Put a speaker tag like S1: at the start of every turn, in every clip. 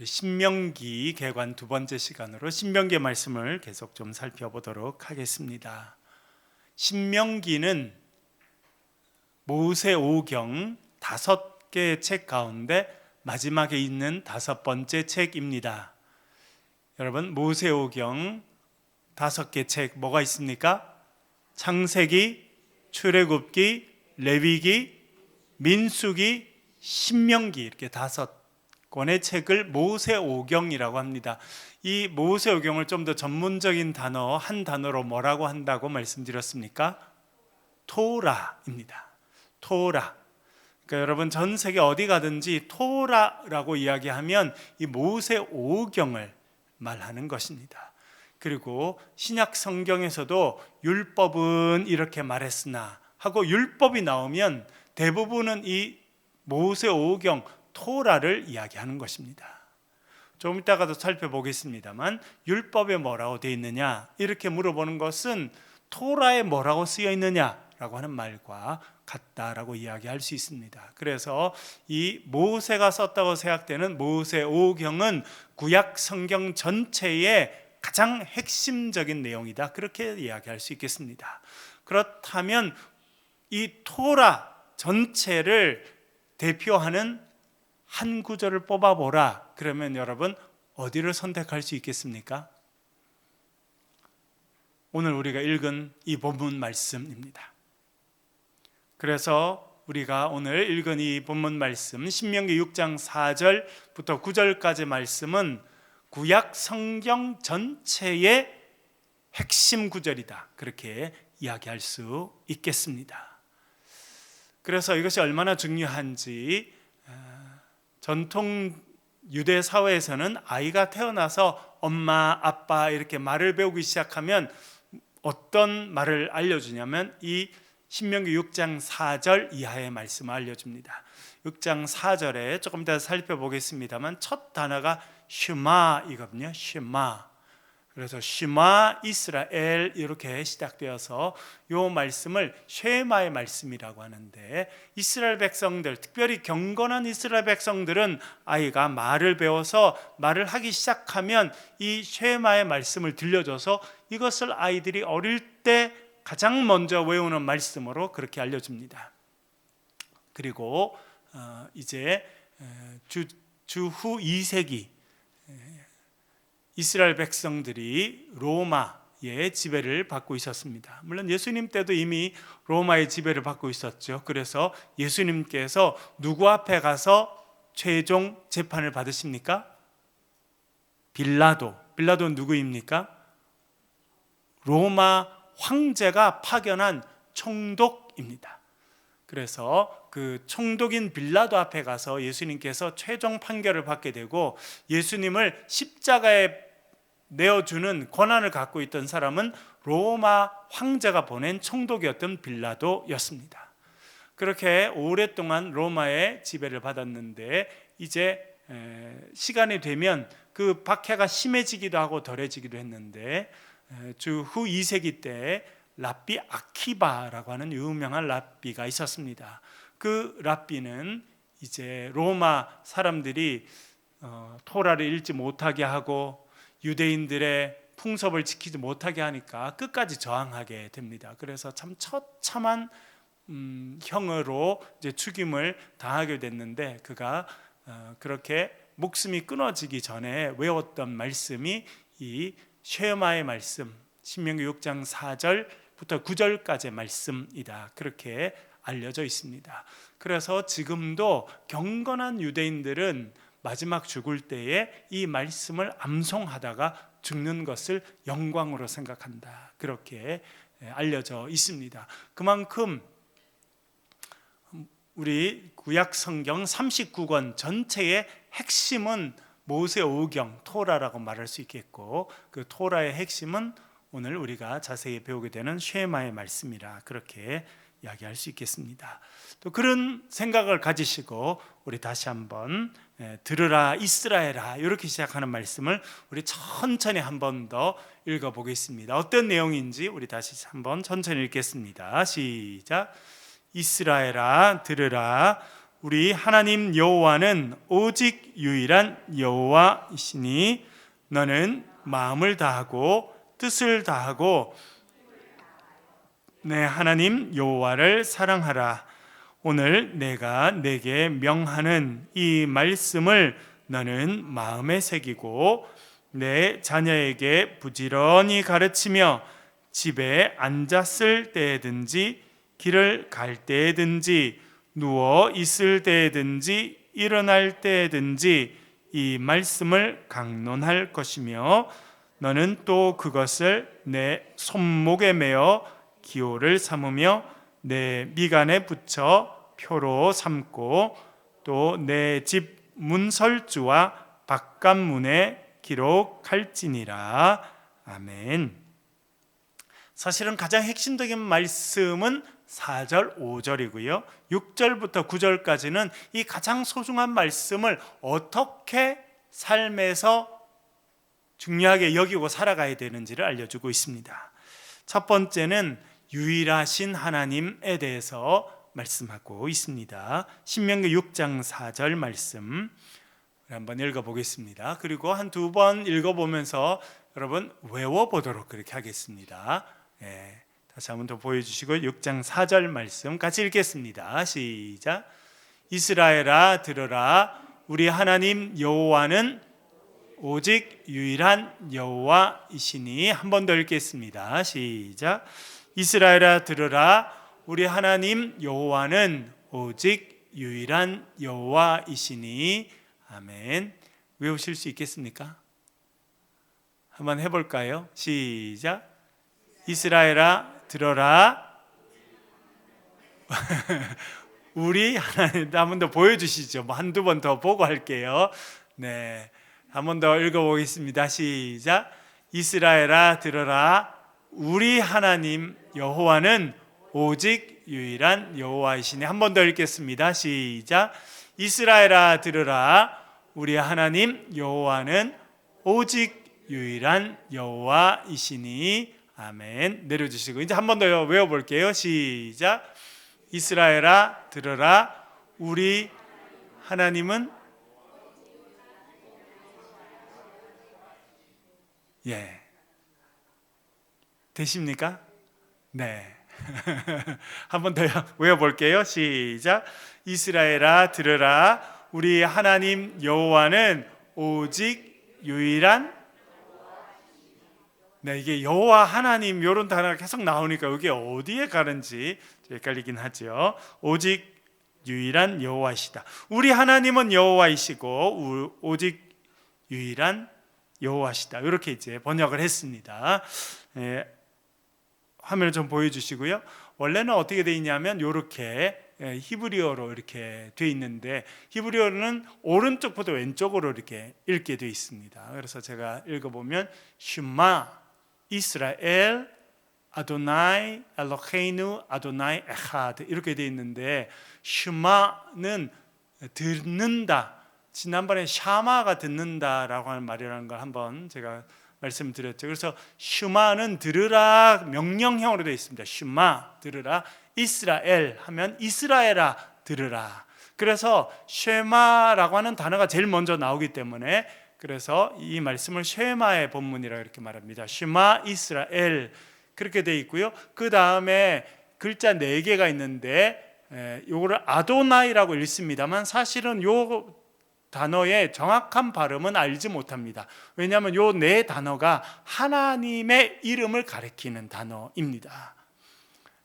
S1: 우리 신명기 개관 두 번째 시간으로 신명기의 말씀을 계속 좀 살펴보도록 하겠습니다. 신명기는 모세오경 5개의 책 가운데 마지막에 있는 5번째 책입니다. 여러분, 모세오경 5개 책 뭐가 있습니까? 창세기, 출애굽기, 레위기, 민수기, 신명기, 이렇게 5권의 책을 모세오경이라고 합니다. 이 모세오경을 좀 더 전문적인 단어, 한 단어로 뭐라고 한다고 말씀드렸습니까? 토라입니다. 토라. 그러니까 여러분, 전 세계 어디 가든지 토라라고 이야기하면 이 모세오경을 말하는 것입니다. 그리고 신약 성경에서도 율법은 이렇게 말했으나 하고 율법이 나오면 대부분은 이 모세오경 토라를 이야기하는 것입니다. 좀 이따가도 살펴보겠습니다만, 율법에 뭐라고 되어 있느냐 이렇게 물어보는 것은 토라에 뭐라고 쓰여 있느냐라고 하는 말과 같다라고 이야기할 수 있습니다. 그래서 이 모세가 썼다고 생각되는 모세오경은 구약 성경 전체의 가장 핵심적인 내용이다, 그렇게 이야기할 수 있겠습니다. 그렇다면 이 토라 전체를 대표하는 한 구절을 뽑아보라, 그러면 여러분 어디를 선택할 수 있겠습니까? 오늘 우리가 읽은 이 본문 말씀입니다. 그래서 우리가 오늘 읽은 이 본문 말씀, 신명기 6장 4절부터 9절까지 말씀은 구약 성경 전체의 핵심 구절이다, 그렇게 이야기할 수 있겠습니다. 그래서 이것이 얼마나 중요한지, 전통 유대 사회에서는 아이가 태어나서 엄마, 아빠 이렇게 말을 배우기 시작하면 어떤 말을 알려주냐면 이 신명기 6장 4절 이하의 말씀을 알려줍니다. 6장 4절에 조금 더 살펴보겠습니다만 첫 단어가 슈마이거든요. 슈마. 그래서 슈마 이스라엘 이렇게 시작되어서 이 말씀을 쉐마의 말씀이라고 하는데, 이스라엘 백성들, 특별히 경건한 이스라엘 백성들은 아이가 말을 배워서 말을 하기 시작하면 이 쉐마의 말씀을 들려줘서 이것을 아이들이 어릴 때 가장 먼저 외우는 말씀으로 그렇게 알려줍니다. 그리고 이제 주후 2세기 이스라엘 백성들이 로마의 지배를 받고 있었습니다. 물론 예수님 때도 이미 로마의 지배를 받고 있었죠. 그래서 예수님께서 누구 앞에 가서 최종 재판을 받으십니까? 빌라도는 누구입니까? 로마 황제가 파견한 총독입니다. 그래서 그 총독인 빌라도 앞에 가서 예수님께서 최종 판결을 받게 되고, 예수님을 십자가에 내어주는 권한을 갖고 있던 사람은 로마 황제가 보낸 총독이었던 빌라도였습니다. 그렇게 오랫동안 로마의 지배를 받았는데, 이제 시간이 되면 그 박해가 심해지기도 하고 덜해지기도 했는데, 주후 2세기 때 랍비 아키바라고 하는 유명한 랍비가 있었습니다. 그 랍비는 이제 로마 사람들이 토라를 읽지 못하게 하고 유대인들의 풍습을 지키지 못하게 하니까 끝까지 저항하게 됩니다. 그래서 참 처참한 형으로 이제 죽임을 당하게 됐는데, 그가 그렇게 목숨이 끊어지기 전에 외웠던 말씀이 이 쉐마의 말씀, 신명기 6장 4절부터 9절까지의 말씀이다, 그렇게 알려져 있습니다. 그래서 지금도 경건한 유대인들은 마지막 죽을 때에 이 말씀을 암송하다가 죽는 것을 영광으로 생각한다, 그렇게 알려져 있습니다. 그만큼 우리 구약 성경 39권 전체의 핵심은 모세오경, 토라라고 말할 수 있겠고, 그 토라의 핵심은 오늘 우리가 자세히 배우게 되는 쉐마의 말씀이라 그렇게 이야기할 수 있겠습니다. 또 그런 생각을 가지시고 우리 다시 한번 들으라 이스라엘아, 이렇게 시작하는 말씀을 우리 천천히 한 번 더 읽어보겠습니다. 어떤 내용인지 우리 다시 한번 천천히 읽겠습니다. 시작. 이스라엘아 들으라, 우리 하나님 여호와는 오직 유일한 여호와이시니 너는 마음을 다하고 뜻을 다하고 내 하나님 여호와를 사랑하라. 오늘 내가 내게 명하는 이 말씀을 너는 마음에 새기고 내 자녀에게 부지런히 가르치며 집에 앉았을 때든지 길을 갈 때든지 누워 있을 때든지 일어날 때든지 이 말씀을 강론할 것이며 너는 또 그것을 내 손목에 매어 기호를 삼으며 내 미간에 붙여 표로 삼고 또 내 집 문설주와 바깥문에 기록할지니라. 아멘. 사실은 가장 핵심적인 말씀은 4절, 5절이고요. 6절부터 9절까지는 이 가장 소중한 말씀을 어떻게 삶에서 중요하게 여기고 살아가야 되는지를 알려주고 있습니다. 첫 번째는 유일하신 하나님에 대해서 말씀하고 있습니다. 신명기 6장 4절 말씀 한번 읽어보겠습니다. 그리고 한 두 번 읽어보면서 여러분 외워보도록 그렇게 하겠습니다. 다시 한번 더 보여주시고 6장 4절 말씀 같이 읽겠습니다. 시작. 이스라엘아 들으라. 우리 하나님 여호와는 오직 유일한 여호와이시니. 한 번 더 읽겠습니다. 시작. 이스라엘아 들으라. 우리 하나님 여호와는 오직 유일한 여호와이시니. 아멘. 외우실 수 있겠습니까? 한번 해볼까요? 시작. 이스라엘아 들어라. 우리 하나님. 한 번 더 보여주시죠. 한두 번 더 보고 할게요. 네, 한 번 더 읽어보겠습니다. 시작. 이스라엘아 들어라. 우리 하나님 여호와는 오직 유일한 여호와이시니. 한 번 더 읽겠습니다. 시작. 이스라엘아 들으라. 우리 하나님 여호와는 오직 유일한 여호와이시니. 아멘. 내려주시고 이제 한 번 더 외워볼게요. 시작. 이스라엘아 들으라. 우리 하나님은 되십니까? 네. 한 번 더 외워볼게요. 시작. 이스라엘아 들으라. 우리 하나님 여호와는 오직 유일한. 네, 이게 여호와 하나님 이런 단어가 계속 나오니까 이게 어디에 가는지 헷갈리긴 하죠. 오직 유일한 여호와이시다. 우리 하나님은 여호와이시고 오직 유일한 여호와시다. 이렇게 이제 번역을 했습니다. 화면을 좀 보여주시고요. 원래는 어떻게 되어 있냐면 이렇게 히브리어로 이렇게 되어 있는데 히브리어는 오른쪽부터 왼쪽으로 이렇게 읽게 되어 있습니다. 그래서 제가 읽어보면 슈마 이스라엘 아도나이 엘로헤이누 아도나이 에하드 이렇게 되어 있는데 슈마는 듣는다. 지난번에 샤마가 듣는다라고 하는 말이라는 걸 한번 제가 말씀드렸죠. 그래서 슈마는 들으라 명령형으로 되어 있습니다. 슈마 들으라. 이스라엘 하면 이스라엘아 들으라. 그래서 쉐마라고 하는 단어가 제일 먼저 나오기 때문에 그래서 이 말씀을 쉐마의 본문이라고 이렇게 말합니다. 쉐마 이스라엘 그렇게 되어 있고요. 그 다음에 글자 4개가 있는데 요거를 아도나이라고 읽습니다만 사실은 요 단어의 정확한 발음은 알지 못합니다. 왜냐하면 요 4단어가 하나님의 이름을 가리키는 단어입니다.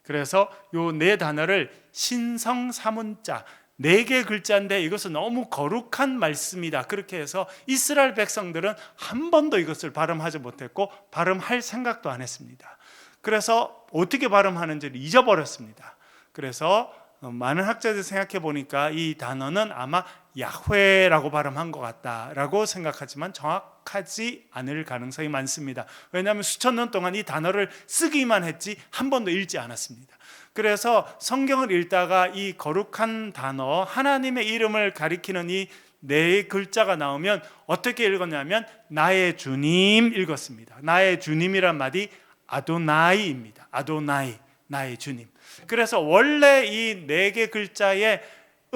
S1: 그래서 요 4단어를 신성사문자 4개 글자인데 이것은 너무 거룩한 말씀이다. 그렇게 해서 이스라엘 백성들은 한 번도 이것을 발음하지 못했고 발음할 생각도 안 했습니다. 그래서 어떻게 발음하는지를 잊어버렸습니다. 그래서 많은 학자들이 생각해 보니까 이 단어는 아마 야훼라고 발음한 것 같다라고 생각하지만 정확하지 않을 가능성이 많습니다. 왜냐하면 수천 년 동안 이 단어를 쓰기만 했지 한 번도 읽지 않았습니다. 그래서 성경을 읽다가 이 거룩한 단어 하나님의 이름을 가리키는 이 4글자가 나오면 어떻게 읽었냐면 나의 주님 읽었습니다. 나의 주님이란 말이 아도나이입니다. 아도나이 나의 주님. 그래서 원래 이 4개 글자의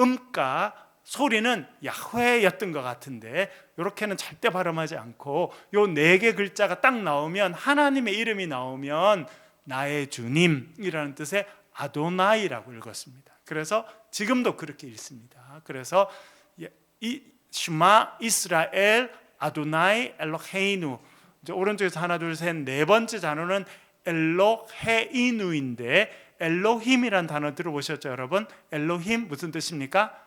S1: 음가 소리는 야훼였던 것 같은데 이렇게는 절대 발음하지 않고 요 4개 글자가 딱 나오면, 하나님의 이름이 나오면 나의 주님이라는 뜻의 아도나이라고 읽었습니다. 그래서 지금도 그렇게 읽습니다. 그래서 이 슈마 이스라엘 아도나이 엘로헤이누, 오른쪽에서 하나 둘 셋, 네 번째 단어는 엘로헤이누인데, 엘로힘이란 단어 들어보셨죠 여러분? 엘로힘 무슨 뜻입니까?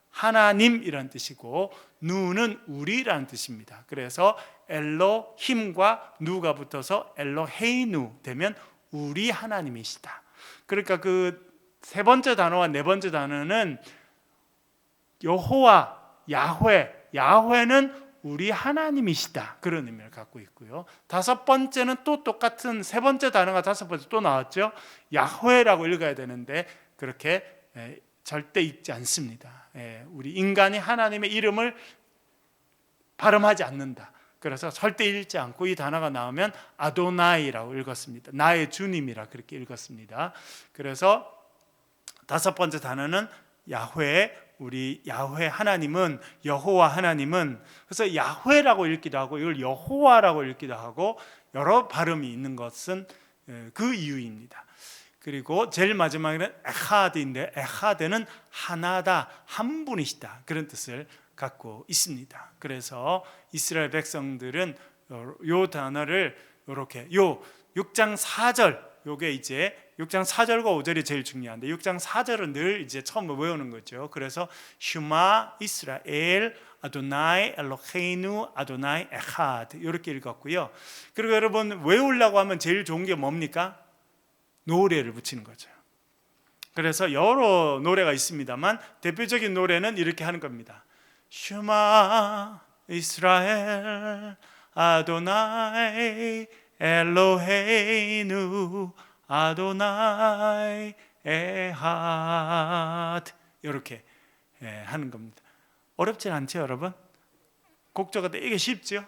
S1: 하나님이란 뜻이고, 누는 우리라는 뜻입니다. 그래서 엘로힘과 누가 붙어서 엘로헤이누 되면 우리 하나님이시다. 그러니까 그 세 번째 단어와 네 번째 단어는 여호와, 야훼는 우리 하나님이시다, 그런 의미를 갖고 있고요. 다섯 번째는 또 똑같은 세 번째 단어가 다섯 번째 또 나왔죠. 야훼라고 읽어야 되는데 그렇게 절대 읽지 않습니다. 우리 인간이 하나님의 이름을 발음하지 않는다. 그래서 절대 읽지 않고 이 단어가 나오면 아도나이라고 읽었습니다. 나의 주님이라 그렇게 읽었습니다. 그래서 다섯 번째 단어는 야훼, 우리 야훼 하나님은, 여호와 하나님은, 그래서 야훼라고 읽기도 하고 이걸 여호와라고 읽기도 하고 여러 발음이 있는 것은 그 이유입니다. 그리고 제일 마지막에는 에하드인데, 에하드는 하나다, 한 분이시다, 그런 뜻을 갖고 있습니다. 그래서 이스라엘 백성들은 요 단어를 이렇게, 요 6장 4절, 요게 이제 6장 4절과 5절이 제일 중요한데 6장 4절은 늘 이제 처음 외우는 거죠. 그래서 슈마 이스라엘 아도나이 엘로헤이누 아도나이 에하드 이렇게 읽었고요. 그리고 여러분 외우려고 하면 제일 좋은 게 뭡니까? 노래를 붙이는 거죠. 그래서 여러 노래가 있습니다만 대표적인 노래는 이렇게 하는 겁니다. 슈마 이스라엘 아도나이 엘로헤이누 아도나이 에하드, 이렇게 하는 겁니다. 어렵진 않죠 여러분? 곡조가 되게 쉽죠?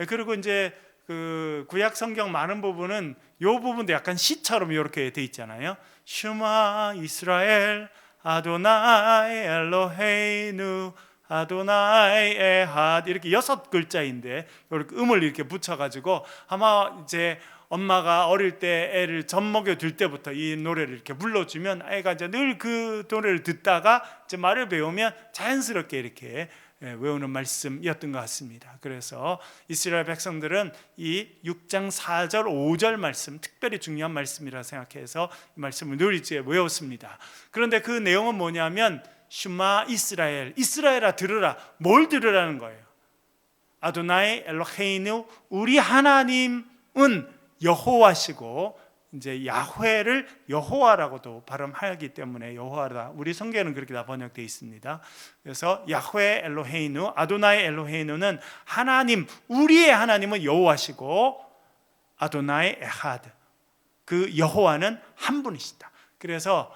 S1: 그리고 이제 그 구약 성경 많은 부분은 이 부분도 약간 시처럼 이렇게 돼 있잖아요. 슈마 이스라엘 아도나이 엘로헤이누 아도나이 에하드, 이렇게 6글자인데 이렇게 음을 이렇게 붙여가지고, 아마 이제 엄마가 어릴 때 애를 젖 먹여 줄 때부터 이 노래를 이렇게 불러주면 애가 이제 늘 그 노래를 듣다가 이제 말을 배우면 자연스럽게 이렇게 외우는 말씀이었던 것 같습니다. 그래서 이스라엘 백성들은 이 6장 4절 5절 말씀, 특별히 중요한 말씀이라 생각해서 이 말씀을 늘 이제 외웠습니다. 그런데 그 내용은 뭐냐면 슈마 이스라엘, 이스라엘아 들으라. 뭘 들으라는 거예요? 아도나이 엘로헤이누, 우리 하나님은 여호와시고, 이제 야훼를 여호와라고도 발음하기 때문에 여호와다. 우리 성경에는 그렇게 다 번역되어 있습니다. 그래서 야훼 엘로헤이누, 아도나이 엘로헤이누는 하나님, 우리의 하나님은 여호와시고, 아도나이 에하드, 그 여호와는 한 분이시다. 그래서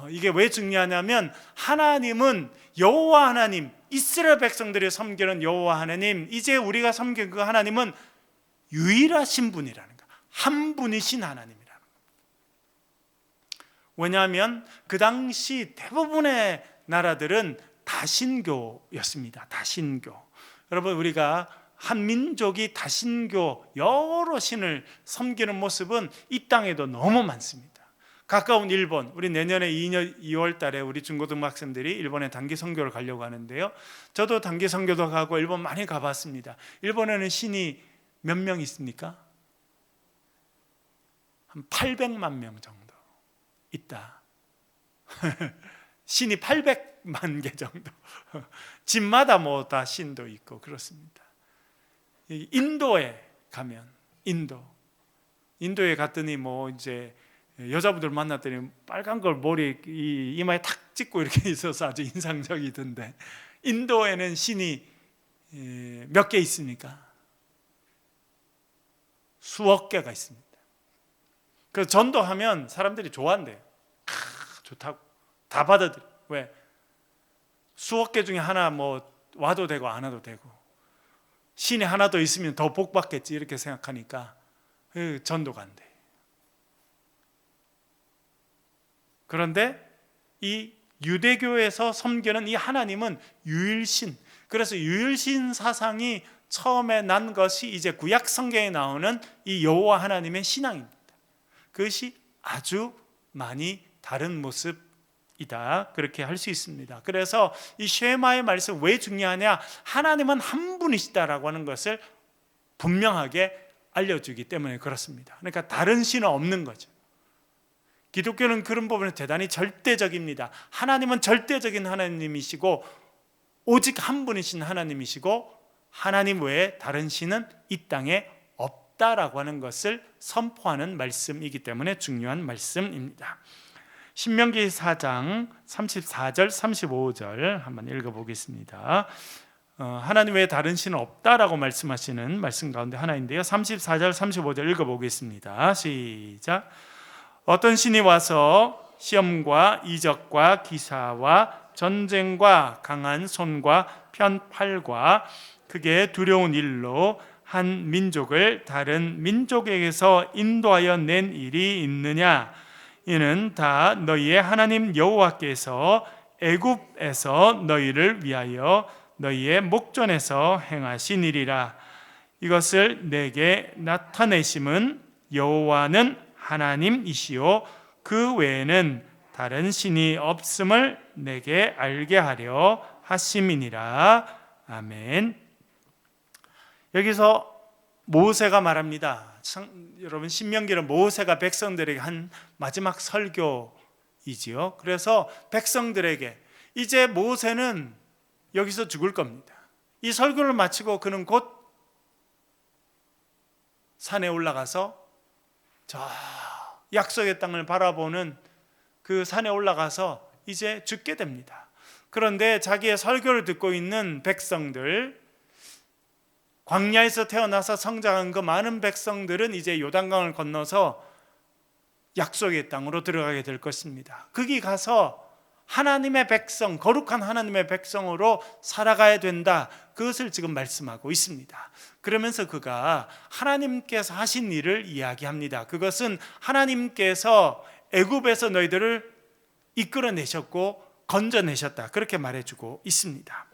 S1: 이게 왜 중요하냐면, 하나님은 여호와 하나님, 이스라엘 백성들이 섬기는 여호와 하나님, 이제 우리가 섬기는 그 하나님은 유일하신 분이라는 거예요. 한 분이신 하나님이라는 거예요. 왜냐하면 그 당시 대부분의 나라들은 다신교였습니다. 다신교. 여러분, 우리가 한 민족이 다신교 여러 신을 섬기는 모습은 이 땅에도 너무 많습니다. 가까운 일본, 우리 내년에 2월 달에 우리 중고등부 학생들이 일본에 단기 선교를 가려고 하는데요. 저도 단기 선교도 가고 일본 많이 가봤습니다. 일본에는 신이 몇 명 있습니까? 한 800만 명 정도 있다. 신이 800만 개 정도. 집마다 뭐 다 신도 있고 그렇습니다. 인도에 가면, 인도에 갔더니 뭐 이제 여자분들 만났더니 빨간 걸 머리 이마에 탁 찍고 이렇게 있어서 아주 인상적이던데, 인도에는 신이 몇 개 있습니까? 수억 개가 있습니다. 그래서 전도하면 사람들이 좋아한대요. 좋다고 다 받아들여. 왜? 수억 개 중에 하나 뭐 와도 되고 안 와도 되고, 신이 하나 더 있으면 더 복 받겠지 이렇게 생각하니까 전도가 안 돼. 그런데 이 유대교에서 섬기는 이 하나님은 유일신, 그래서 유일신 사상이 처음에 난 것이 이제 구약 성경에 나오는 이 여호와 하나님의 신앙입니다. 그것이 아주 많이 다른 모습이다, 그렇게 할 수 있습니다. 그래서 이 쉐마의 말씀 왜 중요하냐? 하나님은 한 분이시다라고 하는 것을 분명하게 알려주기 때문에 그렇습니다. 그러니까 다른 신은 없는 거죠. 기독교는 그런 부분에 대단히 절대적입니다. 하나님은 절대적인 하나님이시고 오직 한 분이신 하나님이시고 하나님 외에 다른 신은 이 땅에 없다라고 하는 것을 선포하는 말씀이기 때문에 중요한 말씀입니다. 신명기 4장 34절 35절 한번 읽어보겠습니다. 하나님 외에 다른 신은 없다라고 말씀하시는 말씀 가운데 하나인데요, 34절 35절 읽어보겠습니다. 시작. 어떤 신이 와서 시험과 이적과 기사와 전쟁과 강한 손과 편팔과 크게 두려운 일로 한 민족을 다른 민족에게서 인도하여 낸 일이 있느냐? 이는 다 너희의 하나님 여호와께서 애굽에서 너희를 위하여 너희의 목전에서 행하신 일이라. 이것을 내게 나타내심은 여호와는 하나님이시요 그 외에는 다른 신이 없음을 내게 알게 하려 하심이니라. 아멘. 여기서 모세가 말합니다. 여러분, 신명기는 모세가 백성들에게 한 마지막 설교이지요. 그래서 백성들에게 이제 모세는 여기서 죽을 겁니다. 이 설교를 마치고 그는 곧 산에 올라가서 저 약속의 땅을 바라보는 그 산에 올라가서 이제 죽게 됩니다. 그런데 자기의 설교를 듣고 있는 백성들, 광야에서 태어나서 성장한 그 많은 백성들은 이제 요단강을 건너서 약속의 땅으로 들어가게 될 것입니다. 거기 가서 하나님의 백성, 거룩한 하나님의 백성으로 살아가야 된다, 그것을 지금 말씀하고 있습니다. 그러면서 그가 하나님께서 하신 일을 이야기합니다. 그것은 하나님께서 애굽에서 너희들을 이끌어내셨고 건져내셨다, 그렇게 말해주고 있습니다.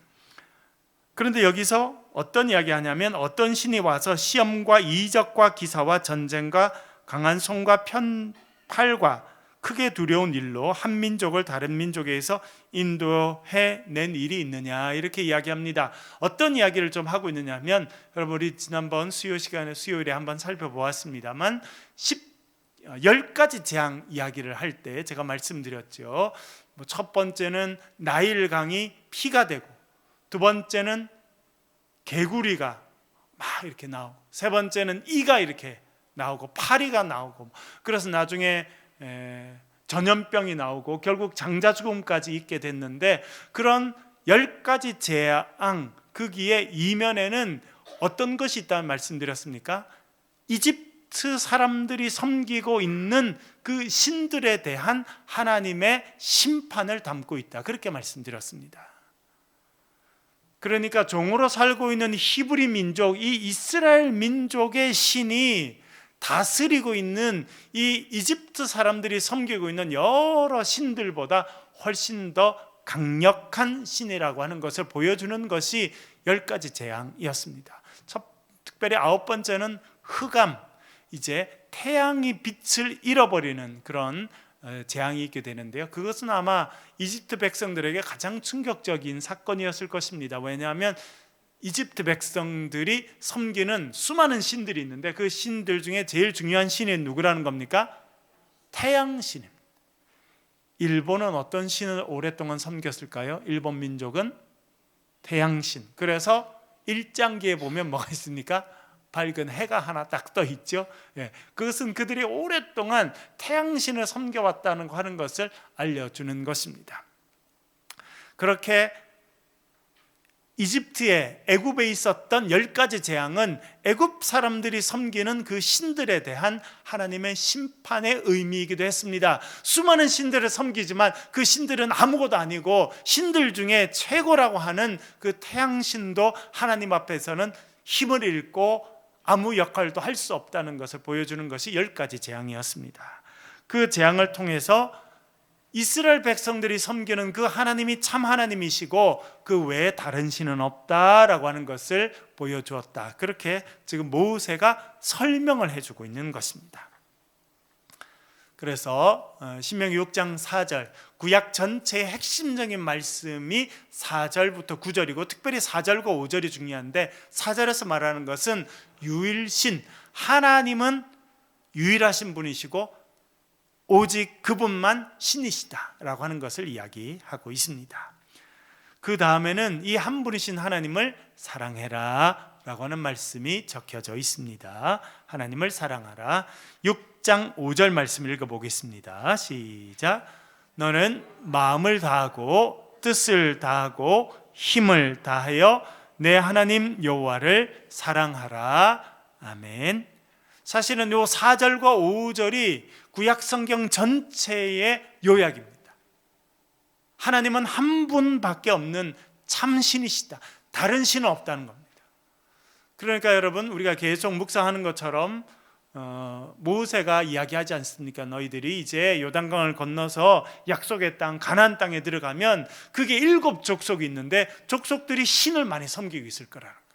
S1: 그런데 여기서 어떤 이야기 하냐면, 어떤 신이 와서 시험과 이적과 기사와 전쟁과 강한 손과 편팔과 크게 두려운 일로 한 민족을 다른 민족에서 인도해낸 일이 있느냐, 이렇게 이야기합니다. 어떤 이야기를 좀 하고 있느냐 하면, 여러분 우리 지난번 수요 시간에 수요일에 한번 살펴보았습니다만 10가지 재앙 이야기를 할 때 제가 말씀드렸죠. 첫 번째는 나일강이 피가 되고, 두 번째는 개구리가 막 이렇게 나오고, 세 번째는 이가 이렇게 나오고 파리가 나오고, 그래서 나중에 전염병이 나오고 결국 장자 죽음까지 있게 됐는데, 그런 10가지 재앙, 거기에 이면에는 어떤 것이 있다는 말씀드렸습니까? 이집트 사람들이 섬기고 있는 그 신들에 대한 하나님의 심판을 담고 있다, 그렇게 말씀드렸습니다. 그러니까 종으로 살고 있는 히브리 민족, 이 이스라엘 민족의 신이 다스리고 있는 이 이집트 사람들이 섬기고 있는 여러 신들보다 훨씬 더 강력한 신이라고 하는 것을 보여주는 것이 10가지 재앙이었습니다. 특별히 9번째는 흑암, 이제 태양이 빛을 잃어버리는 그런 재앙이 있게 되는데요, 그것은 아마 이집트 백성들에게 가장 충격적인 사건이었을 것입니다. 왜냐하면 이집트 백성들이 섬기는 수많은 신들이 있는데, 그 신들 중에 제일 중요한 신이 누구라는 겁니까? 태양신입니다. 일본은 어떤 신을 오랫동안 섬겼을까요? 일본 민족은 태양신. 그래서 일장기에 보면 뭐가 있습니까? 밝은 해가 하나 딱 떠 있죠. 그것은 그들이 오랫동안 태양신을 섬겨왔다는 거 하는 것을 알려주는 것입니다. 그렇게 이집트에, 애굽에 있었던 10가지 재앙은 애굽 사람들이 섬기는 그 신들에 대한 하나님의 심판의 의미이기도 했습니다. 수많은 신들을 섬기지만 그 신들은 아무것도 아니고, 신들 중에 최고라고 하는 그 태양신도 하나님 앞에서는 힘을 잃고 아무 역할도 할 수 없다는 것을 보여주는 것이 10가지 재앙이었습니다. 그 재앙을 통해서 이스라엘 백성들이 섬기는 그 하나님이 참 하나님이시고 그 외에 다른 신은 없다라고 하는 것을 보여주었다. 그렇게 지금 모세가 설명을 해주고 있는 것입니다. 그래서 신명기 6장 4절, 구약 전체의 핵심적인 말씀이 4절부터 9절이고 특별히 4절과 5절이 중요한데, 4절에서 말하는 것은 유일신, 하나님은 유일하신 분이시고 오직 그분만 신이시다라고 하는 것을 이야기하고 있습니다. 그 다음에는 이 한 분이신 하나님을 사랑해라 라고 하는 말씀이 적혀져 있습니다. 하나님을 사랑하라. 6장 5절 말씀 읽어보겠습니다. 시작. 너는 마음을 다하고 뜻을 다하고 힘을 다하여 내 하나님 여호와를 사랑하라. 아멘. 사실은 요 4절과 5절이 구약 성경 전체의 요약입니다. 하나님은 한 분밖에 없는 참신이시다. 다른 신은 없다는 겁니다. 그러니까 여러분, 우리가 계속 묵상하는 것처럼 모세가 이야기하지 않습니까? 너희들이 이제 요단강을 건너서 약속의 땅 가나안 땅에 들어가면 그게 7 족속이 있는데 족속들이 신을 많이 섬기고 있을 거라는 거예요.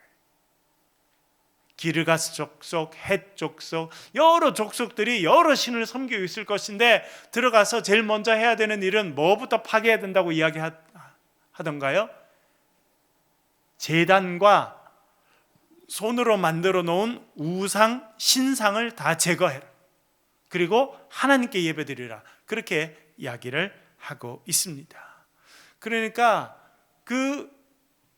S1: 기르가스 족속, 헷 족속, 여러 족속들이 여러 신을 섬기고 있을 것인데 들어가서 제일 먼저 해야 되는 일은 뭐부터 파괴해야 된다고 이야기하던가요? 제단과 손으로 만들어 놓은 우상, 신상을 다 제거해라. 그리고 하나님께 예배드리라. 그렇게 이야기를 하고 있습니다. 그러니까 그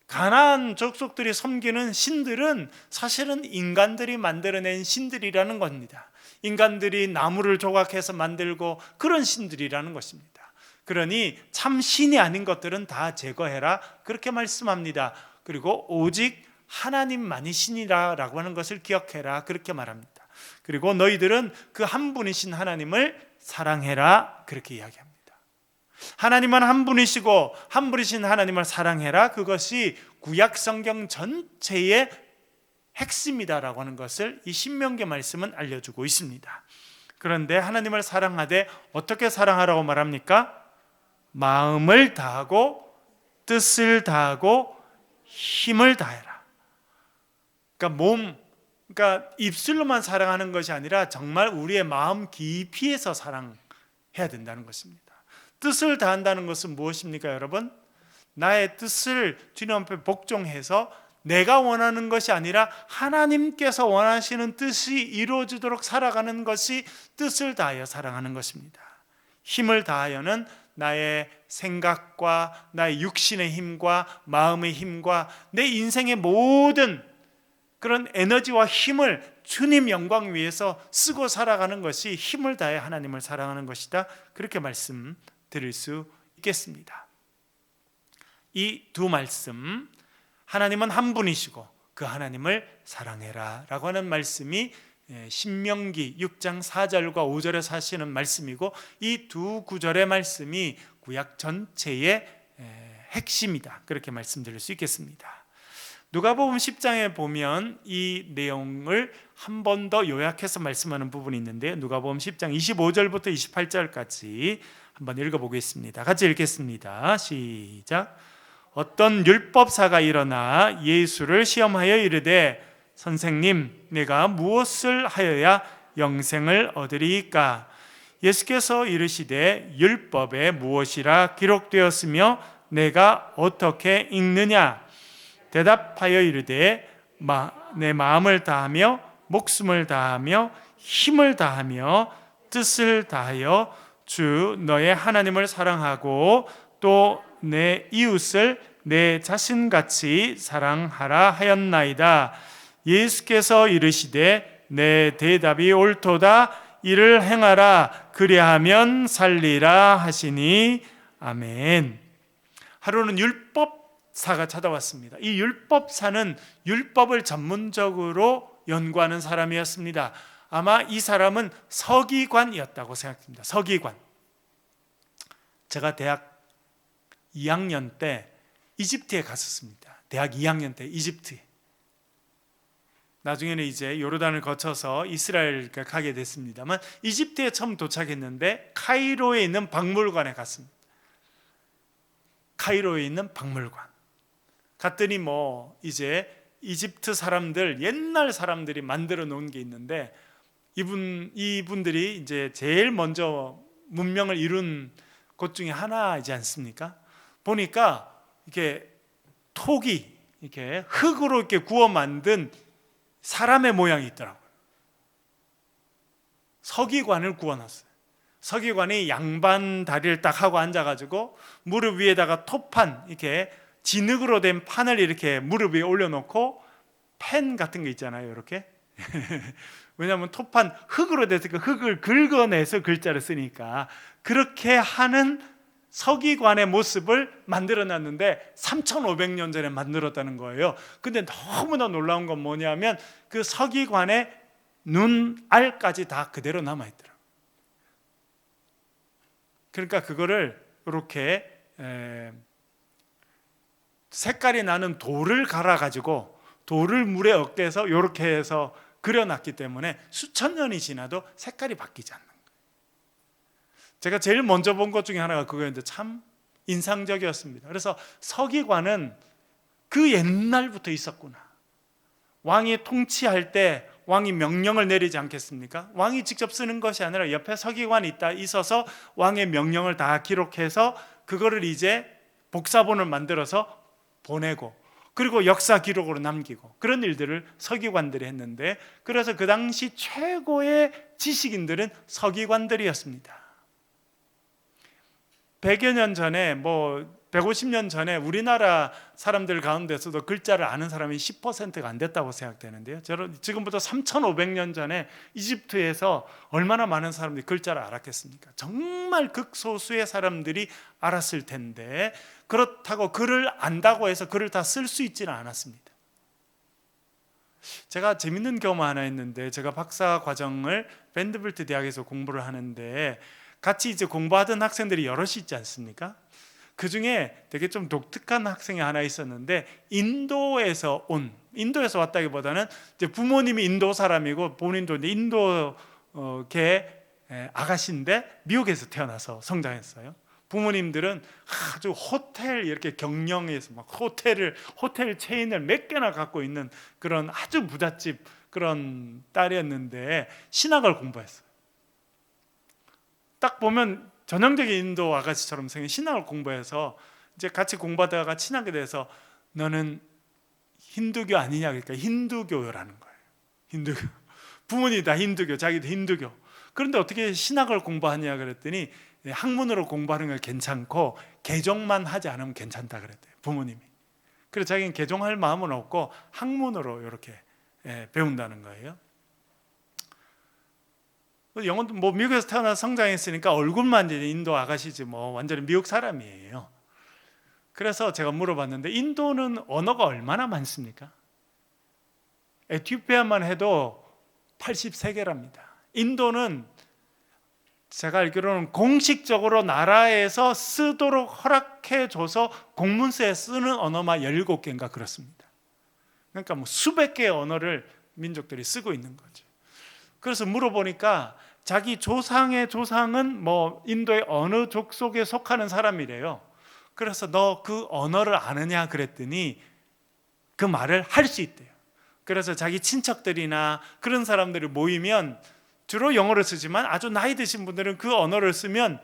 S1: 가나안 족속들이 섬기는 신들은 사실은 인간들이 만들어낸 신들이라는 겁니다. 인간들이 나무를 조각해서 만들고 그런 신들이라는 것입니다. 그러니 참 신이 아닌 것들은 다 제거해라. 그렇게 말씀합니다. 그리고 오직 하나님만이 신이라고 하는 것을 기억해라. 그렇게 말합니다. 그리고 너희들은 그 한 분이신 하나님을 사랑해라. 그렇게 이야기합니다. 하나님은 한 분이시고 한 분이신 하나님을 사랑해라. 그것이 구약 성경 전체의 핵심이다라고 하는 것을 이 신명기 말씀은 알려주고 있습니다. 그런데 하나님을 사랑하되 어떻게 사랑하라고 말합니까? 마음을 다하고 뜻을 다하고 힘을 다해라. 그러니까 입술로만 사랑하는 것이 아니라 정말 우리의 마음 깊이에서 사랑해야 된다는 것입니다. 뜻을 다한다는 것은 무엇입니까, 여러분? 나의 뜻을 주님 앞에 복종해서 내가 원하는 것이 아니라 하나님께서 원하시는 뜻이 이루어지도록 살아가는 것이 뜻을 다하여 사랑하는 것입니다. 힘을 다하여는 나의 생각과 나의 육신의 힘과 마음의 힘과 내 인생의 모든 그런 에너지와 힘을 주님 영광 위해서 쓰고 살아가는 것이 힘을 다해 하나님을 사랑하는 것이다. 그렇게 말씀드릴 수 있겠습니다. 이 두 말씀, 하나님은 한 분이시고 그 하나님을 사랑해라 라고 하는 말씀이 신명기 6장 4절과 5절에서 하시는 말씀이고, 이 두 구절의 말씀이 구약 전체의 핵심이다. 그렇게 말씀드릴 수 있겠습니다. 누가복음 10장에 보면 이 내용을 한 번 더 요약해서 말씀하는 부분이 있는데, 누가복음 10장 25절부터 28절까지 한번 읽어보겠습니다. 같이 읽겠습니다. 시작. 어떤 율법사가 일어나 예수를 시험하여 이르되, 선생님, 내가 무엇을 하여야 영생을 얻으리이까? 예수께서 이르시되, 율법에 무엇이라 기록되었으며 내가 어떻게 읽느냐? 대답하여 이르되, 내 마음을 다하며 목숨을 다하며 힘을 다하며 뜻을 다하여 주 너의 하나님을 사랑하고 또 내 이웃을 내 자신같이 사랑하라 하였나이다. 예수께서 이르시되, 내 대답이 옳도다. 이를 행하라. 그리하면 살리라 하시니. 아멘. 하루는 율법사가 찾아왔습니다. 이 율법사는 율법을 전문적으로 연구하는 사람이었습니다. 아마 이 사람은 서기관이었다고 생각합니다. 서기관. 제가 대학 2학년 때 이집트에 갔었습니다. 대학 2학년 때 이집트에. 나중에는 이제 요르단을 거쳐서 이스라엘 가게 됐습니다만 이집트에 처음 도착했는데 카이로에 있는 박물관에 갔습니다. 카이로에 있는 박물관 갔더니 뭐 이제 이집트 사람들, 옛날 사람들이 만들어 놓은 게 있는데 이분들이 이제 제일 먼저 문명을 이룬 곳 중에 하나이지 않습니까? 보니까 이렇게 톡이 이렇게 흙으로 이렇게 구워 만든 사람의 모양이 있더라고요. 서기관을 구워놨어요. 서기관이 양반 다리를 딱 하고 앉아가지고 무릎 위에다가 토판, 이렇게 진흙으로 된 판을 이렇게 무릎 위에 올려놓고 펜 같은 게 있잖아요, 이렇게. 왜냐하면 토판 흙으로 돼서 그 흙을 긁어내서 글자를 쓰니까 그렇게 하는 서기관의 모습을 만들어놨는데 3,500년 전에 만들었다는 거예요. 근데 너무나 놀라운 건 뭐냐면 그 서기관의 눈알까지 다 그대로 남아있더라고요. 그러니까 그거를 이렇게 색깔이 나는 돌을 갈아가지고 돌을 물에 얽대서 이렇게 해서 그려놨기 때문에 수천 년이 지나도 색깔이 바뀌지 않는 거예요. 제가 제일 먼저 본 것 중에 하나가 그거였는데 참 인상적이었습니다. 그래서 서기관은 그 옛날부터 있었구나. 왕이 통치할 때 왕이 명령을 내리지 않겠습니까? 왕이 직접 쓰는 것이 아니라 옆에 서기관이 있어서 왕의 명령을 다 기록해서 그거를 이제 복사본을 만들어서 보내고 그리고 역사 기록으로 남기고 그런 일들을 서기관들이 했는데, 그래서 그 당시 최고의 지식인들은 서기관들이었습니다. 100여 년 전에 150년 전에 우리나라 사람들 가운데서도 글자를 아는 사람이 10%가 안 됐다고 생각되는데요. 지금부터 3,500년 전에 이집트에서 얼마나 많은 사람들이 글자를 알았겠습니까? 정말 극소수의 사람들이 알았을 텐데, 그렇다고 글을 안다고 해서 글을 다 쓸 수 있지는 않았습니다. 제가 재밌는 경험 하나 했는데, 제가 박사 과정을 밴드빌트 대학에서 공부를 하는데 같이 이제 공부하던 학생들이 여럿이 있지 않습니까? 그 중에 되게 좀 독특한 학생이 하나 있었는데, 인도에서 왔다기보다는 이제 부모님이 인도 사람이고 본인도 인도계 아가씨인데 미국에서 태어나서 성장했어요. 부모님들은 아주 호텔 이렇게 경영해서 막 호텔 체인을 몇 개나 갖고 있는 그런 아주 부잣집 그런 딸이었는데 신학을 공부했어요. 딱 보면 전형적인 인도 아가씨처럼 생긴 신학을 공부해서 이제 같이 공부하다가 친하게 돼서 너는 힌두교 아니냐, 그러니까 힌두교라는 거예요. 힌두교. 부모님이 다 힌두교, 자기도 힌두교. 그런데 어떻게 신학을 공부하냐 그랬더니 학문으로 공부하는 건 괜찮고 개종만 하지 않으면 괜찮다 그랬대요, 부모님이. 그래서 자기는 개종할 마음은 없고 학문으로 이렇게 배운다는 거예요. 영어도 미국에서 태어나서 성장했으니까 얼굴만 이제 인도 아가씨지 완전히 미국 사람이에요. 그래서 제가 물어봤는데 인도는 언어가 얼마나 많습니까? 에티오피아만 해도 83개랍니다. 인도는 제가 알기로는 공식적으로 나라에서 쓰도록 허락해줘서 공문서에 쓰는 언어만 17개인가 그렇습니다. 그러니까 수백 개의 언어를 민족들이 쓰고 있는 거죠. 그래서 물어보니까 자기 조상의 조상은 인도의 어느 족속에 속하는 사람이래요. 그래서 너 그 언어를 아느냐 그랬더니 그 말을 할 수 있대요. 그래서 자기 친척들이나 그런 사람들이 모이면 주로 영어를 쓰지만 아주 나이 드신 분들은 그 언어를 쓰면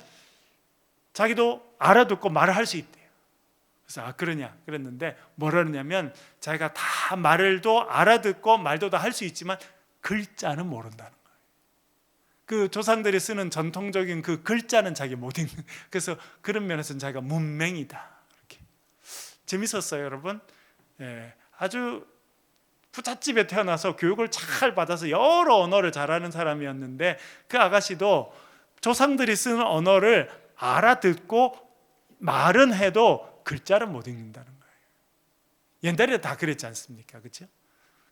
S1: 자기도 알아듣고 말을 할 수 있대요. 그래서 그러냐 그랬는데 뭐라 그러냐면 자기가 다 말을도 알아듣고 말도 다 할 수 있지만 글자는 모른다는 거예요. 그 조상들이 쓰는 전통적인 그 글자는 자기 못 읽는. 그래서 그런 면에서는 자기가 문맹이다. 이렇게. 재밌었어요, 여러분. 아주 부잣집에 태어나서 교육을 잘 받아서 여러 언어를 잘하는 사람이었는데 그 아가씨도 조상들이 쓰는 언어를 알아듣고 말은 해도 글자를 못 읽는다는 거예요. 옛날에 다 그랬지 않습니까? 그렇죠?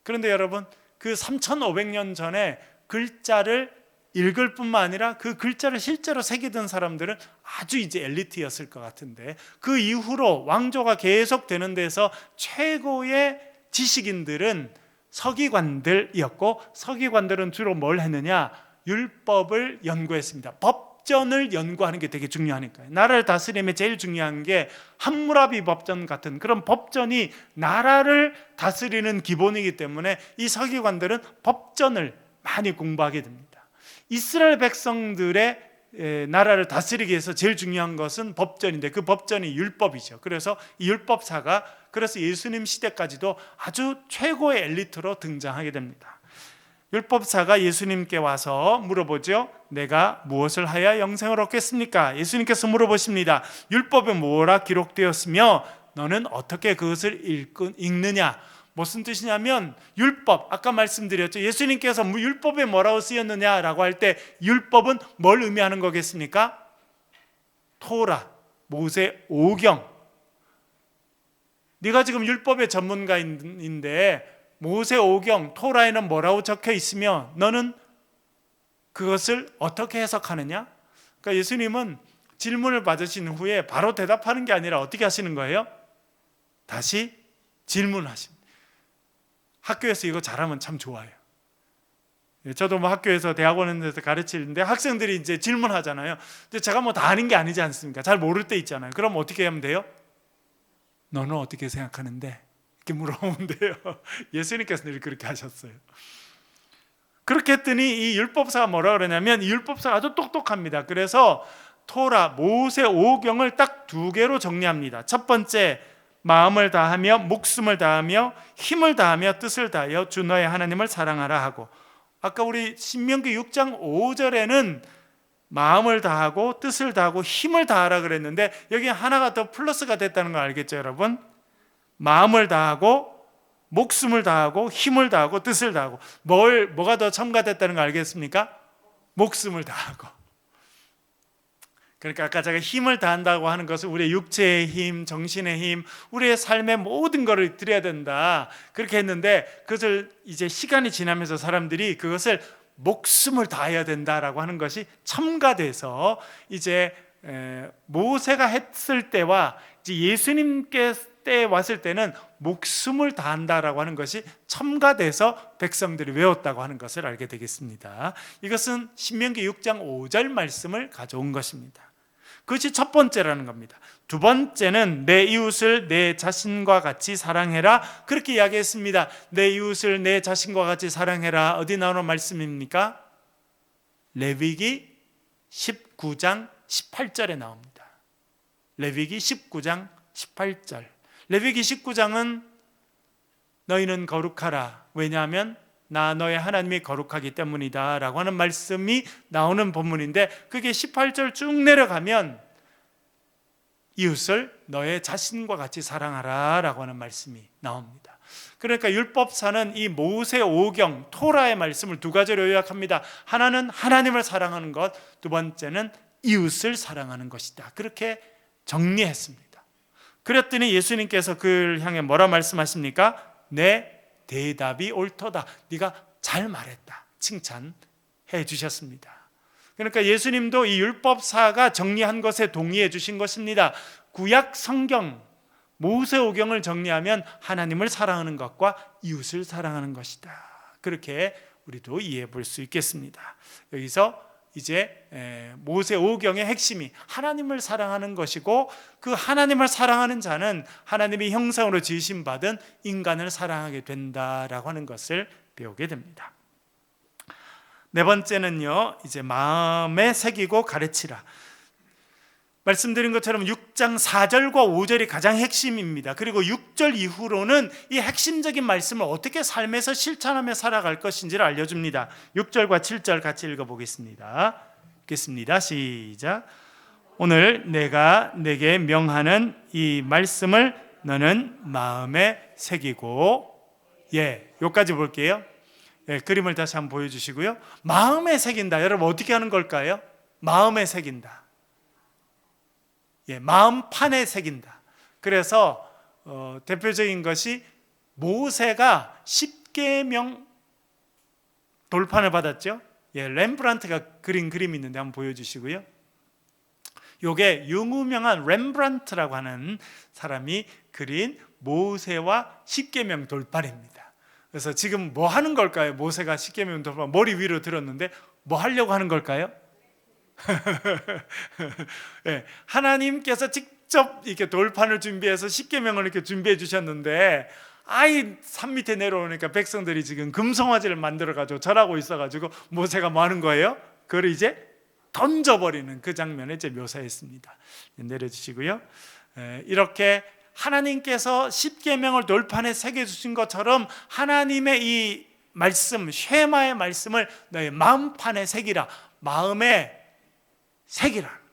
S1: 그런데 여러분, 그 3,500년 전에 글자를 읽을 뿐만 아니라 그 글자를 실제로 새기던 사람들은 아주 이제 엘리트였을 것 같은데, 그 이후로 왕조가 계속되는 데서 최고의 지식인들은 서기관들이었고, 서기관들은 주로 뭘 했느냐? 율법을 연구했습니다. 법전을 연구하는 게 되게 중요하니까요. 나라를 다스리면 제일 중요한 게 함무라비 법전 같은 그런 법전이 나라를 다스리는 기본이기 때문에 이 서기관들은 법전을 많이 공부하게 됩니다. 이스라엘 백성들의 나라를 다스리기 위해서 제일 중요한 것은 법전인데, 그 법전이 율법이죠. 그래서 이 율법사가 그래서 예수님 시대까지도 아주 최고의 엘리트로 등장하게 됩니다. 율법사가 예수님께 와서 물어보죠. 내가 무엇을 하여 영생을 얻겠습니까? 예수님께서 물어보십니다. 율법에 뭐라 기록되었으며 너는 어떻게 그것을 읽느냐? 무슨 뜻이냐면, 율법, 아까 말씀드렸죠. 예수님께서 율법에 뭐라고 쓰였느냐라고 할 때 율법은 뭘 의미하는 거겠습니까? 토라, 모세 오경. 네가 지금 율법의 전문가인데 모세 오경, 토라에는 뭐라고 적혀 있으며 너는 그것을 어떻게 해석하느냐? 그러니까 예수님은 질문을 받으신 후에 바로 대답하는 게 아니라 어떻게 하시는 거예요? 다시 질문하십니다. 학교에서 이거 잘하면 참 좋아요. 저도 뭐 학교에서 대학원에서 가르치는데 학생들이 이제 질문하잖아요. 근데 제가 뭐 다 아는 게 아니지 않습니까? 잘 모를 때 있잖아요. 그럼 어떻게 하면 돼요? 너는 어떻게 생각하는데? 이렇게 물어보면 돼요. 예수님께서는 그렇게 하셨어요. 그렇게 했더니 이 율법사가 뭐라 그러냐면, 이 율법사가 아주 똑똑합니다. 그래서 토라, 모세 오경을 딱 두 개로 정리합니다. 첫 번째, 마음을 다하며 목숨을 다하며 힘을 다하며 뜻을 다하여 주 너의 하나님을 사랑하라 하고, 아까 우리 신명기 6장 5절에는 마음을 다하고 뜻을 다하고 힘을 다하라 그랬는데 여기 하나가 더 플러스가 됐다는 거 알겠죠, 여러분? 마음을 다하고 목숨을 다하고 힘을 다하고 뜻을 다하고, 뭐가 더 첨가됐다는 거 알겠습니까? 목숨을 다하고. 그러니까 아까 제가 힘을 다한다고 하는 것은 우리의 육체의 힘, 정신의 힘, 우리의 삶의 모든 것을 드려야 된다, 그렇게 했는데, 그것을 이제 시간이 지나면서 사람들이 그것을 목숨을 다해야 된다라고 하는 것이 첨가돼서 이제 모세가 했을 때와 이제 예수님께 때 왔을 때는 목숨을 다한다라고 하는 것이 첨가돼서 백성들이 외웠다고 하는 것을 알게 되겠습니다. 이것은 신명기 6장 5절 말씀을 가져온 것입니다. 그것이 첫 번째라는 겁니다. 두 번째는 내 이웃을 내 자신과 같이 사랑해라, 그렇게 이야기했습니다. 내 이웃을 내 자신과 같이 사랑해라. 어디 나오는 말씀입니까? 레위기 19장 18절에 나옵니다. 레위기 19장 18절. 레위기 19장은 너희는 거룩하라, 왜냐하면 나 너의 하나님이 거룩하기 때문이다 라고 하는 말씀이 나오는 본문인데, 그게 18절 쭉 내려가면 이웃을 너의 자신과 같이 사랑하라 라고 하는 말씀이 나옵니다. 그러니까 율법사는 이 모세 오경, 토라의 말씀을 두 가지로 요약합니다. 하나는 하나님을 사랑하는 것, 두 번째는 이웃을 사랑하는 것이다, 그렇게 정리했습니다. 그랬더니 예수님께서 그를 향해 뭐라 말씀하십니까? 내 대답이 옳도다, 네가 잘 말했다, 칭찬해 주셨습니다. 그러니까 예수님도 이 율법사가 정리한 것에 동의해 주신 것입니다. 구약 성경 모세오경을 정리하면 하나님을 사랑하는 것과 이웃을 사랑하는 것이다, 그렇게 우리도 이해해 볼 수 있겠습니다. 여기서 이제 모세오경의 핵심이 하나님을 사랑하는 것이고, 그 하나님을 사랑하는 자는 하나님의 형상으로 지으심 받은 인간을 사랑하게 된다라고 하는 것을 배우게 됩니다. 네 번째는요, 이제 마음에 새기고 가르치라. 말씀드린 것처럼 6장 4절과 5절이 가장 핵심입니다. 그리고 6절 이후로는 이 핵심적인 말씀을 어떻게 삶에서 실천하며 살아갈 것인지를 알려줍니다. 6절과 7절 같이 읽어보겠습니다. 읽겠습니다. 시작. 오늘 내가 내게 명하는 이 말씀을 너는 마음에 새기고, 여기까지 볼게요. 그림을 다시 한번 보여주시고요. 마음에 새긴다. 여러분 어떻게 하는 걸까요? 마음에 새긴다. 마음판에 새긴다. 그래서 대표적인 것이 모세가 10계명 돌판을 받았죠. 렘브란트가 그린 그림이 있는데 한번 보여주시고요. 이게 유명한 렘브란트라고 하는 사람이 그린 모세와 10계명 돌판입니다. 그래서 지금 뭐 하는 걸까요? 모세가 십계명 돌판 머리 위로 들었는데 뭐 하려고 하는 걸까요? 네, 하나님께서 직접 이렇게 돌판을 준비해서 십계명을 이렇게 준비해 주셨는데 산 밑에 내려오니까 백성들이 지금 금송아지를 만들어 가지고 절하고 있어 가지고 모세가 뭐 하는 거예요? 그걸 이제 던져버리는 그 장면을 이제 묘사했습니다. 내려주시고요. 이렇게 하나님께서 십계명을 돌판에 새겨주신 것처럼 하나님의 이 말씀, 쉐마의 말씀을 너의 마음판에 새기라. 마음에 새기라는 거예요.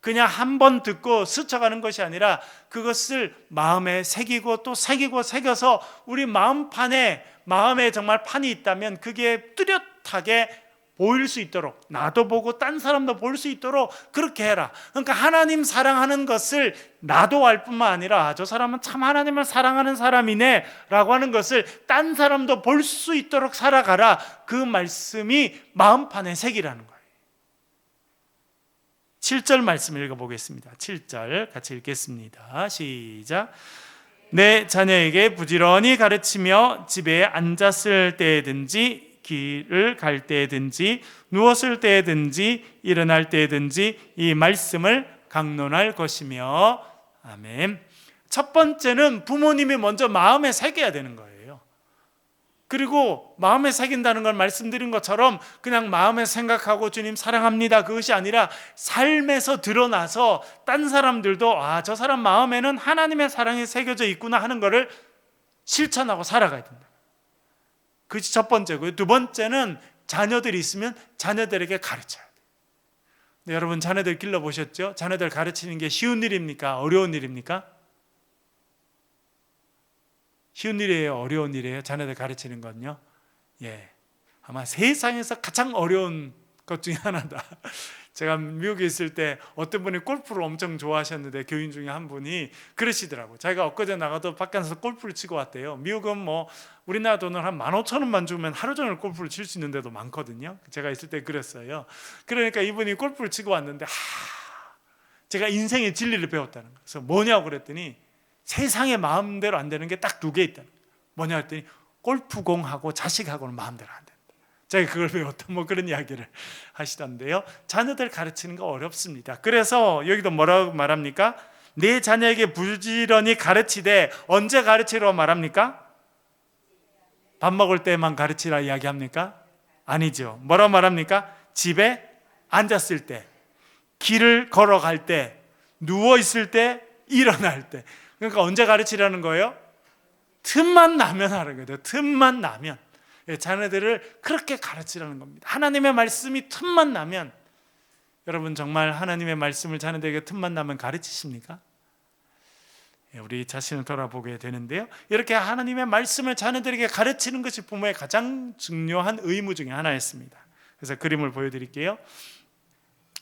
S1: 그냥 한 번 듣고 스쳐가는 것이 아니라 그것을 마음에 새기고 또 새기고 새겨서 우리 마음판에, 마음에 정말 판이 있다면 그게 뚜렷하게 보일 수 있도록, 나도 보고 딴 사람도 볼 수 있도록 그렇게 해라. 그러니까 하나님 사랑하는 것을 나도 알 뿐만 아니라 저 사람은 참 하나님을 사랑하는 사람이네 라고 하는 것을 딴 사람도 볼 수 있도록 살아가라. 그 말씀이 마음판에 새기라는 거예요. 7절 말씀 읽어보겠습니다. 7절 같이 읽겠습니다. 시작. 내 자녀에게 부지런히 가르치며 집에 앉았을 때든지 길을 갈 때든지 누웠을 때든지 일어날 때든지 이 말씀을 강론할 것이며. 아멘. 첫 번째는 부모님이 먼저 마음에 새겨야 되는 거예요. 그리고 마음에 새긴다는 걸 말씀드린 것처럼 그냥 마음에 생각하고 주님 사랑합니다 그것이 아니라 삶에서 드러나서 딴 사람들도 저 사람 마음에는 하나님의 사랑이 새겨져 있구나 하는 것을 실천하고 살아가야 된다. 그것이 첫 번째고요. 두 번째는 자녀들이 있으면 자녀들에게 가르쳐야 돼요. 네, 여러분 자녀들 길러보셨죠? 자녀들 가르치는 게 쉬운 일입니까? 어려운 일입니까? 쉬운 일이에요? 어려운 일이에요? 자녀들 가르치는 건요? 아마 세상에서 가장 어려운 것 중에 하나다. 제가 미국에 있을 때 어떤 분이 골프를 엄청 좋아하셨는데 교인 중에 한 분이 그러시더라고요. 자기가 엊그제 나가도 밖에서 골프를 치고 왔대요. 미국은 뭐 우리나라 돈을 한 15,000원만 주면 하루 종일 골프를 칠 수 있는 데도 많거든요. 제가 있을 때 그랬어요. 그러니까 이분이 골프를 치고 왔는데 제가 인생의 진리를 배웠다는 거예요. 그래서 뭐냐고 그랬더니 세상의 마음대로 안 되는 게 딱 두 개 있다. 뭐냐 했더니 골프공하고 자식하고는 마음대로 안 된다. 제가 그걸 배웠던 뭐 그런 이야기를 하시던데요. 자녀들 가르치는 거 어렵습니다. 그래서 여기도 뭐라고 말합니까? 내 자녀에게 부지런히 가르치되 언제 가르치라고 말합니까? 밥 먹을 때만 가르치라 이야기합니까? 아니죠. 뭐라고 말합니까? 집에 앉았을 때, 길을 걸어갈 때, 누워있을 때, 일어날 때. 그러니까 언제 가르치라는 거예요? 틈만 나면 하는 거예요. 틈만 나면. 자녀들을 그렇게 가르치라는 겁니다. 하나님의 말씀이 틈만 나면, 여러분 정말 하나님의 말씀을 자녀들에게 틈만 나면 가르치십니까? 우리 자신을 돌아보게 되는데요. 이렇게 하나님의 말씀을 자녀들에게 가르치는 것이 부모의 가장 중요한 의무 중에 하나였습니다. 그래서 그림을 보여드릴게요.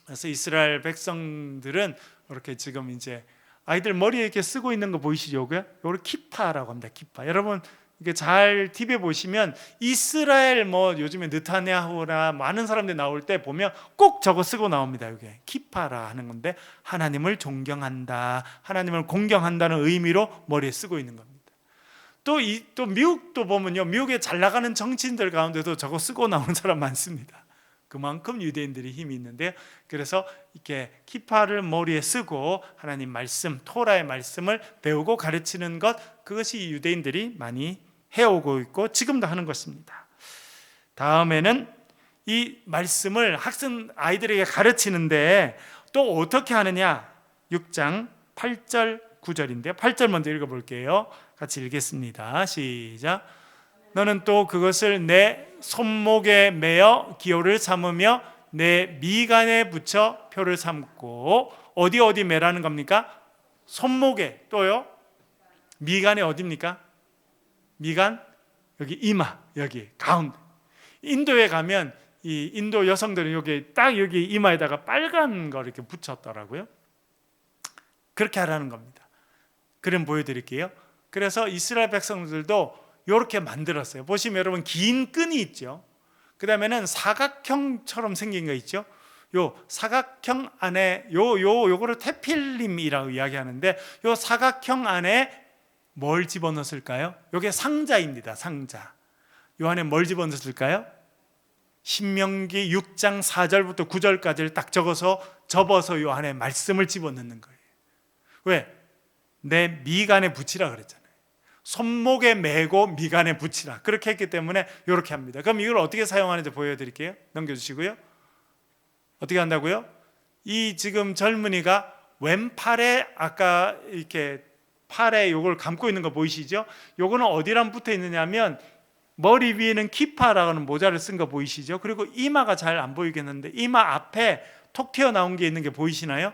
S1: 그래서 이스라엘 백성들은 이렇게 지금 이제 아이들 머리에 이렇게 쓰고 있는 거 보이시죠? 이걸 키파라고 합니다. 키파. 여러분 이게 잘 TV에 보시면 이스라엘 뭐 요즘에 느타냐후나 많은 사람들이 나올 때 보면 꼭 저거 쓰고 나옵니다. 이게 키파라 하는 건데 하나님을 존경한다, 하나님을 공경한다는 의미로 머리에 쓰고 있는 겁니다. 또 미국도 보면요, 미국에 잘 나가는 정치인들 가운데도 저거 쓰고 나오는 사람 많습니다. 그만큼 유대인들이 힘이 있는데요. 그래서 이렇게 키파를 머리에 쓰고 하나님 말씀, 토라의 말씀을 배우고 가르치는 것, 그것이 유대인들이 많이 해오고 있고 지금도 하는 것입니다. 다음에는 이 말씀을 학생 아이들에게 가르치는데 또 어떻게 하느냐? 6장 8절 9절인데요. 8절 먼저 읽어볼게요. 같이 읽겠습니다. 시작. 너는 또 그것을 내 손목에 매어 기호를 삼으며 내 미간에 붙여 표를 삼고. 어디 매라는 겁니까? 손목에. 또요? 미간에 어디입니까? 미간, 여기 이마, 여기 가운데. 인도에 가면 이 인도 여성들은 여기 이마에다가 빨간 걸 이렇게 붙였더라고요. 그렇게 하라는 겁니다. 그림 보여드릴게요. 그래서 이스라엘 백성들도 이렇게 만들었어요. 보시면 여러분 긴 끈이 있죠. 그 다음에는 사각형처럼 생긴 거 있죠. 요 사각형 안에 요거를 테필림이라고 이야기하는데 요 사각형 안에 뭘 집어넣었을까요? 이게 상자입니다. 상자. 요 안에 뭘 집어넣었을까요? 신명기 6장 4절부터 9절까지를 딱 접어서 요 안에 말씀을 집어넣는 거예요. 왜? 내 미간에 붙이라 그랬잖아요. 손목에 메고 미간에 붙이라. 그렇게 했기 때문에 이렇게 합니다. 그럼 이걸 어떻게 사용하는지 보여드릴게요. 넘겨주시고요. 어떻게 한다고요? 이 지금 젊은이가 왼팔에 아까 이렇게 팔에 요걸 감고 있는 거 보이시죠? 요거는 어디랑 붙어 있느냐면 머리 위에는 키파라는 모자를 쓴 거 보이시죠? 그리고 이마가 잘 안 보이겠는데 이마 앞에 톡 튀어나온 게 있는 게 보이시나요?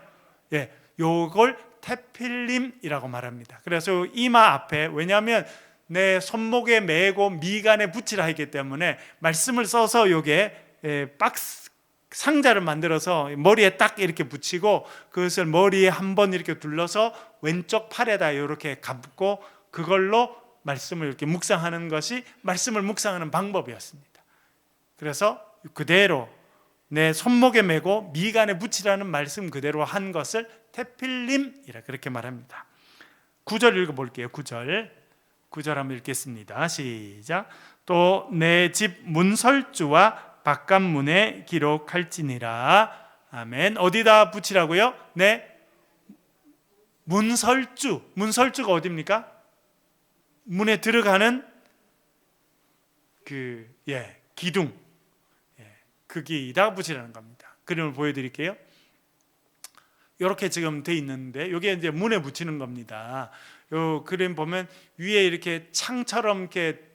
S1: 예, 요걸 테필림이라고 말합니다. 그래서 이마 앞에, 왜냐하면 내 손목에 메고 미간에 붙이라 했기 때문에 말씀을 써서 요게 박스 상자를 만들어서 머리에 딱 이렇게 붙이고 그것을 머리에 한번 이렇게 둘러서 왼쪽 팔에다 이렇게 감고 그걸로 말씀을 이렇게 묵상하는 것이 말씀을 묵상하는 방법이었습니다. 그래서 그대로 내 손목에 메고 미간에 붙이라는 말씀 그대로 한 것을 테필림이라 그렇게 말합니다. 9절 읽어볼게요. 9절 한번 읽겠습니다. 시작. 또 내 집 문설주와 바깥문에 기록할지니라. 아멘. 어디다 붙이라고요? 네, 문설주가 어디입니까? 문에 들어가는 기둥, 거기다 붙이라는 겁니다. 그림을 보여드릴게요. 이렇게 지금 돼 있는데 이게 이제 문에 붙이는 겁니다. 요 그림 보면 위에 이렇게 창처럼 이렇게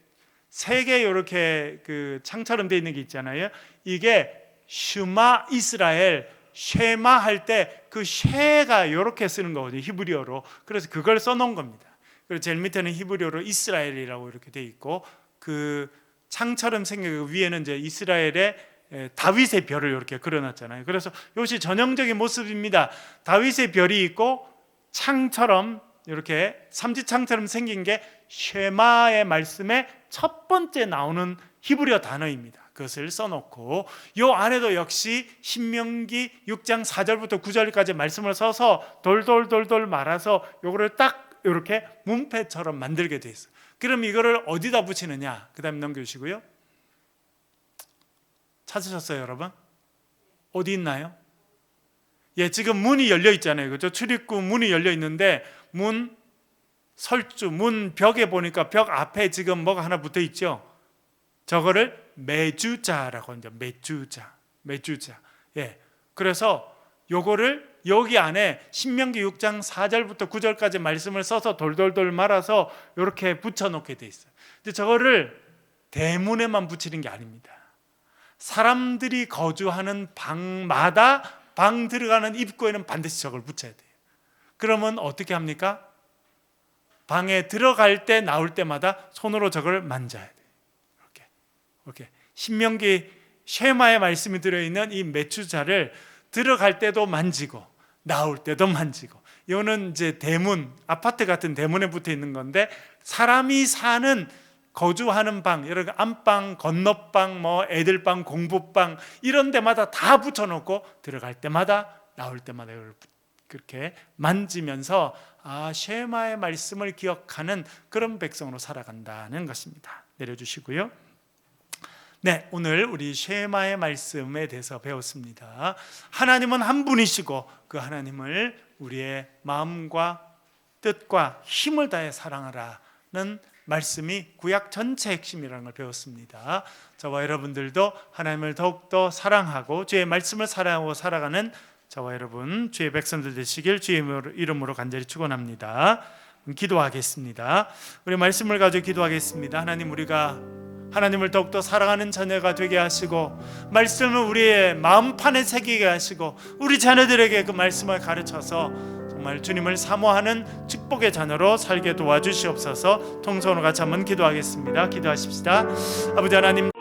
S1: 세 개 이렇게 그 창처럼 돼 있는 게 있잖아요. 이게 슈마 이스라엘, 쉐마 할 때 그 쉐가 이렇게 쓰는 거거든요. 히브리어로. 그래서 그걸 써놓은 겁니다. 그리고 제일 밑에는 히브리어로 이스라엘이라고 이렇게 돼 있고 그 창처럼 생긴 그 위에는 이제 이스라엘의 다윗의 별을 이렇게 그려놨잖아요. 그래서 이것이 전형적인 모습입니다. 다윗의 별이 있고 창처럼 이렇게 삼지창처럼 생긴 게 쉐마의 말씀에 첫 번째 나오는 히브리어 단어입니다. 그것을 써놓고 이 안에도 역시 신명기 6장 4절부터 9절까지 말씀을 써서 돌돌돌돌 말아서 요거를 딱 이렇게 문패처럼 만들게 돼 있어요. 그럼 이거를 어디다 붙이느냐? 그 다음에 넘겨주시고요. 찾으셨어요, 여러분? 어디 있나요? 예, 지금 문이 열려 있잖아요. 그죠? 출입구 문이 열려 있는데 문 설주, 문 벽에 보니까 벽 앞에 지금 뭐가 하나 붙어 있죠? 저거를 메주자라고 합니다. 메주자. 예. 그래서 요거를 여기 안에 신명기 6장 4절부터 9절까지 말씀을 써서 돌돌돌 말아서 이렇게 붙여놓게 돼 있어요. 근데 저거를 대문에만 붙이는 게 아닙니다. 사람들이 거주하는 방마다 방 들어가는 입구에는 반드시 저걸 붙여야 돼요. 그러면 어떻게 합니까? 방에 들어갈 때 나올 때마다 손으로 저걸 만져야 돼요. 이렇게 신명기 쉐마의 말씀이 들어있는 이 메추자를 들어갈 때도 만지고 나올 때도 만지고, 이거는 이제 대문, 아파트 같은 대문에 붙어 있는 건데 사람이 사는 거주하는 방, 여러 안방, 건너방, 뭐 애들방, 공부방 이런 데마다 다 붙여놓고 들어갈 때마다 나올 때마다 그렇게 만지면서 쉐마의 말씀을 기억하는 그런 백성으로 살아간다는 것입니다. 내려주시고요. 네, 오늘 우리 쉐마의 말씀에 대해서 배웠습니다. 하나님은 한 분이시고 그 하나님을 우리의 마음과 뜻과 힘을 다해 사랑하라는 말씀이 구약 전체 핵심이라는 걸 배웠습니다. 저와 여러분들도 하나님을 더욱더 사랑하고 주의 말씀을 사랑하고 살아가는 저와 여러분 주의 백성들 되시길 주의 이름으로 간절히 축원합니다. 기도하겠습니다. 우리 말씀을 가지고 기도하겠습니다. 하나님, 우리가 하나님을 더욱더 사랑하는 자녀가 되게 하시고 말씀을 우리의 마음판에 새기게 하시고 우리 자녀들에게 그 말씀을 가르쳐서 정말 주님을 사모하는 축복의 자녀로 살게 도와주시옵소서. 통성으로 같이 한번 기도하겠습니다. 기도하십시다. 아버지 하나님,